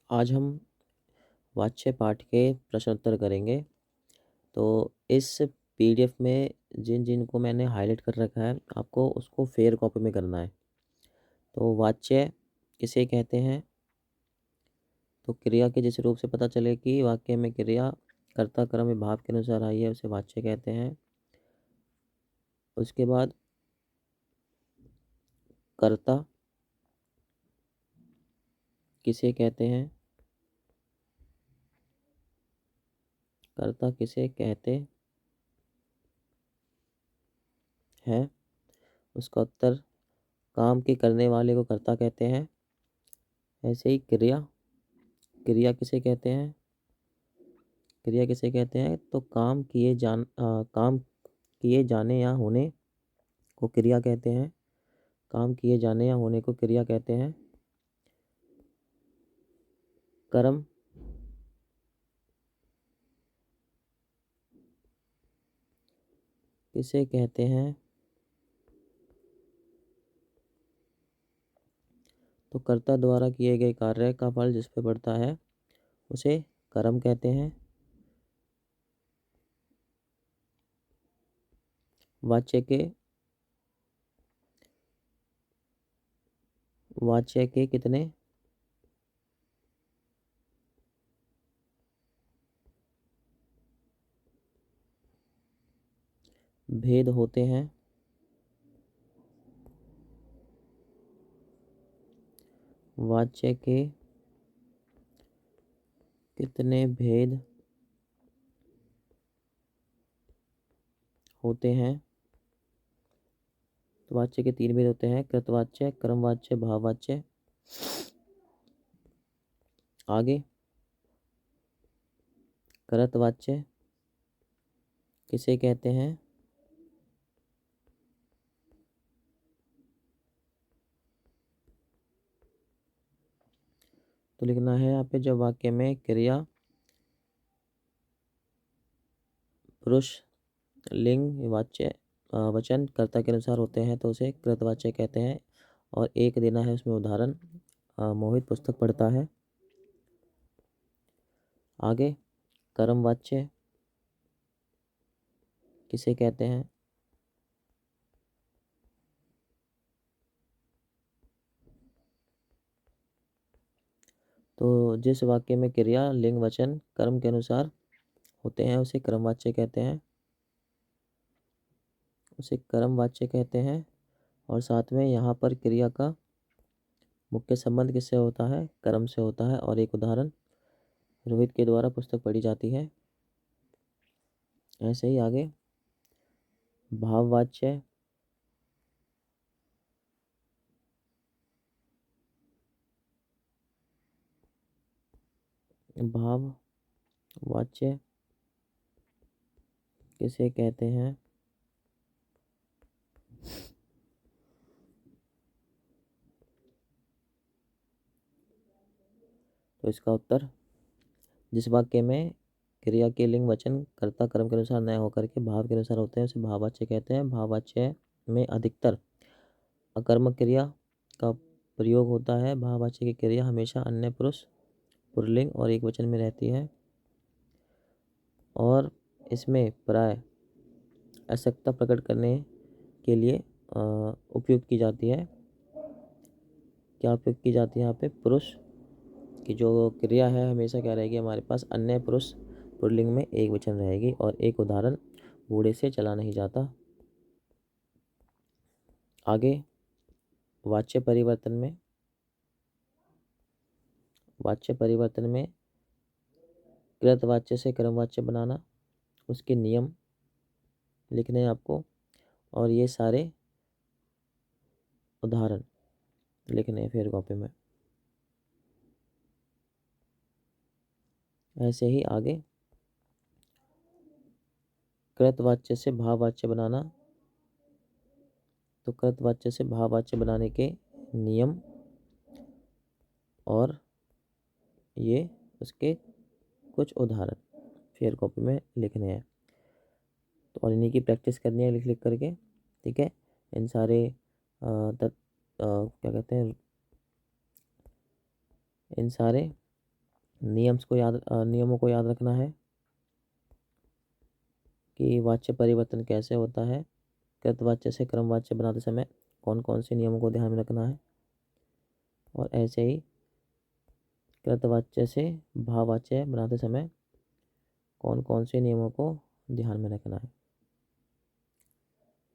आज हम वाच्य पाठ के प्रश्न उत्तर करेंगे। तो इस पीडीएफ में जिन जिन को मैंने हाईलाइट कर रखा है आपको उसको फेयर कॉपी में करना है। तो वाच्य किसे कहते हैं? तो क्रिया के जिस रूप से पता चले कि वाक्य में क्रिया कर्ता क्रम विभाव के अनुसार आई है उसे वाच्य कहते हैं। उसके बाद कर्ता किसे कहते हैं? कर्ता किसे कहते हैं? उसका उत्तर काम के करने वाले को कर्ता कहते हैं। ऐसे ही क्रिया क्रिया किसे कहते हैं? क्रिया किसे कहते हैं? तो काम किए जाने या होने को क्रिया कहते हैं। काम किए जाने या होने को क्रिया कहते हैं। कर्म किसे कहते हैं? तो कर्ता द्वारा किए गए कार्य का फल जिस पे पड़ता है उसे कर्म कहते हैं। वाच्य के कितने भेद होते हैं? वाच्य के कितने भेद होते हैं? तो वाच्य के 3 भेद होते हैं: कृतवाच्य, कर्मवाच्य, भाववाच्य। आगे कर्तवाच्य किसे कहते हैं? तो लिखना है यहाँ पे जब वाक्य में क्रिया पुरुष लिंग वाच्य वचन कर्ता के अनुसार होते हैं तो उसे कृतवाच्य कहते हैं। और एक देना है उसमें उदाहरण। मोहित पुस्तक पढ़ता है। आगे कर्मवाच्य किसे कहते हैं? तो जिस वाक्य में क्रिया लिंग वचन कर्म के अनुसार होते हैं उसे कर्मवाच्य कहते हैं। उसे कर्मवाच्य कहते हैं। और साथ में यहाँ पर क्रिया का मुख्य संबंध किससे होता है? कर्म से होता है। और एक उदाहरण रोहित के द्वारा पुस्तक पढ़ी जाती है। ऐसे ही आगे भाववाच्य भाववाच्य किसे कहते हैं? तो इसका उत्तर जिस वाक्य में क्रिया के लिंग वचन कर्ता कर्म के अनुसार न होकर के भाव के अनुसार होते हैं उसे भाववाच्य कहते हैं। भाववाच्य में अधिकतर अकर्मक क्रिया का प्रयोग होता है। भाववाच्य की क्रिया हमेशा अन्य पुरुष पुल्लिंग और एक वचन में रहती है और इसमें प्राय आवश्यकता प्रकट करने के लिए उपयोग की जाती है। क्या उपयोग की जाती है यहाँ पे? पुरुष की जो क्रिया है हमेशा क्या रहेगी हमारे पास? अन्य पुरुष पुल्लिंग में एक वचन रहेगी। और एक उदाहरण बूढ़े से चला नहीं जाता। आगे वाच्य परिवर्तन में कृतवाच्य से कर्मवाच्य बनाना उसके नियम लिखने हैं आपको। और ये सारे उदाहरण लिखने हैं फेयर कॉपी में। ऐसे ही आगे कृतवाच्य से भाववाच्य बनाना। तो कृतवाच्य से भाववाच्य बनाने के नियम और ये उसके कुछ उदाहरण फेयर कॉपी में लिखने हैं। तो और इन्हीं की प्रैक्टिस करनी है लिख लिख करके। ठीक है। इन सारे क्या कहते हैं इन सारे नियमों को याद रखना है कि वाच्य परिवर्तन कैसे होता है। कृतवाच्य से क्रमवाच्य बनाते समय कौन कौन से नियमों को ध्यान में रखना है, और ऐसे ही कृतवाच्य से भाववाच्य बनाते समय कौन कौन से नियमों को ध्यान में रखना है।